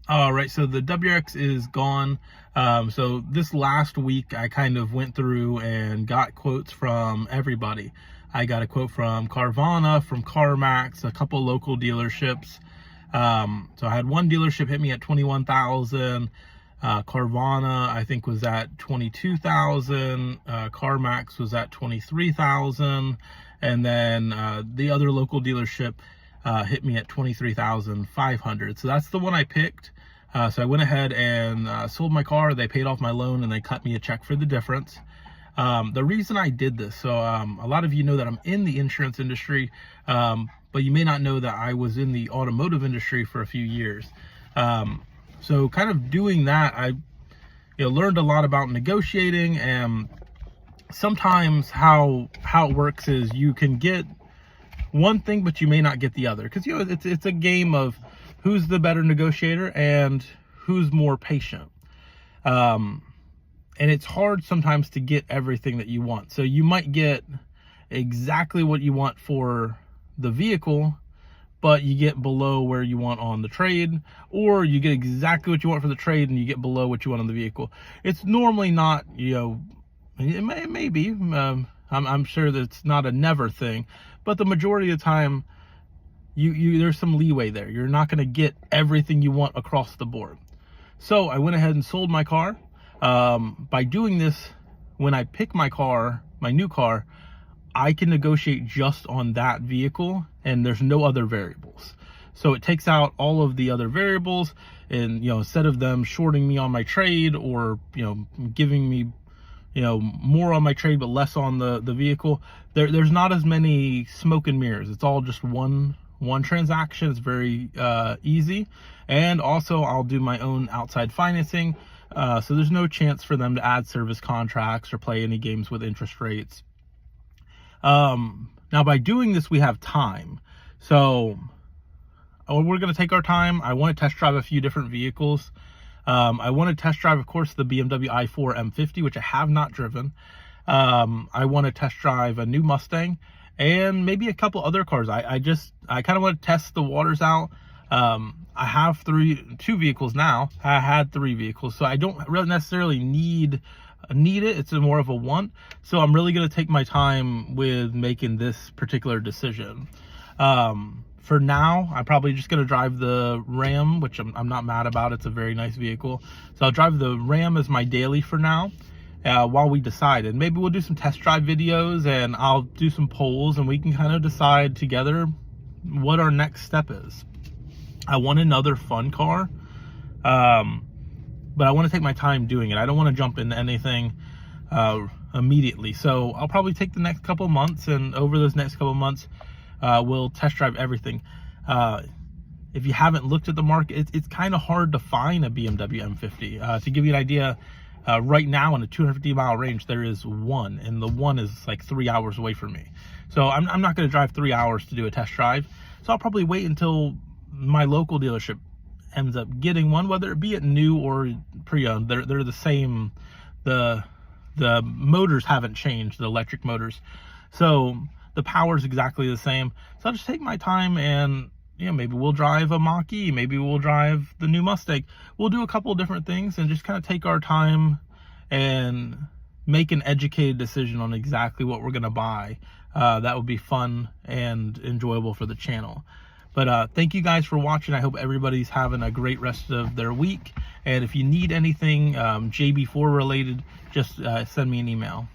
All right, so the WRX is gone. So this last week, I kind of went through and got quotes from everybody. I got a quote from Carvana, from CarMax, a couple local dealerships. So I had one dealership hit me at 21,000. Carvana, I think, was at 22,000. CarMax was at 23,000, and then the other local dealership hit me at 23,500. So that's the one I picked. So I went ahead and sold my car. They paid off my loan and they cut me a check for the difference. The reason I did this, so a lot of you know that I'm in the insurance industry, but you may not know that I was in the automotive industry for a few years. So kind of doing that, I learned a lot about negotiating, and sometimes how it works is you can get one thing, but you may not get the other, because it's a game of who's the better negotiator and who's more patient. And it's hard sometimes to get everything that you want. So you might get exactly what you want for the vehicle, but you get below where you want on the trade, or you get exactly what you want for the trade and you get below what you want on the vehicle. It's normally not, it may be, I'm sure that it's not a never thing, but the majority of the time, there's some leeway there. You're not going to get everything you want across the board. So I went ahead and sold my car. By doing this, when I pick my car, my new car, I can negotiate just on that vehicle, and there's no other variables. So it takes out all of the other variables, and instead of them shorting me on my trade, or giving me more on my trade but less on the vehicle, there's not as many smoke and mirrors. It's all just one transaction. It's very easy. And also I'll do my own outside financing, so there's no chance for them to add service contracts or play any games with interest rates. Now by doing this, we have time. So we're going to take our time. I want to test drive a few different vehicles. I want to test drive, of course, the BMW i4 M50, which I have not driven. I want to test drive a new Mustang and maybe a couple other cars. I kind of want to test the waters out. I have two vehicles now. I had 3 vehicles, so I don't really necessarily need it. It's more of a want. So I'm really going to take my time with making this particular decision. For now, I'm probably just going to drive the Ram, which I'm not mad about. It's a very nice vehicle. So I'll drive the Ram as my daily for now, while we decide. And maybe we'll do some test drive videos, and I'll do some polls, and we can kind of decide together what our next step is. I want another fun car, but I want to take my time doing it. I don't want to jump into anything immediately. So I'll probably take the next couple months, and over those next couple months, we'll test drive everything. If you haven't looked at the market, it's kind of hard to find a BMW M50. To give you an idea, right now in a 250-mile range, there is one, and the one is like 3 hours away from me. So I'm not going to drive 3 hours to do a test drive. So I'll probably wait until my local dealership ends up getting one, whether it be it new or pre-owned. They're the same. The motors haven't changed, the electric motors. So the power is exactly the same. So I'll just take my time, and maybe we'll drive a Mach-E, maybe we'll drive the new Mustang. We'll do a couple of different things and just kind of take our time and make an educated decision on exactly what we're going to buy. That would be fun and enjoyable for the channel. But thank you guys for watching. I hope everybody's having a great rest of their week. And if you need anything JB4 related, just send me an email.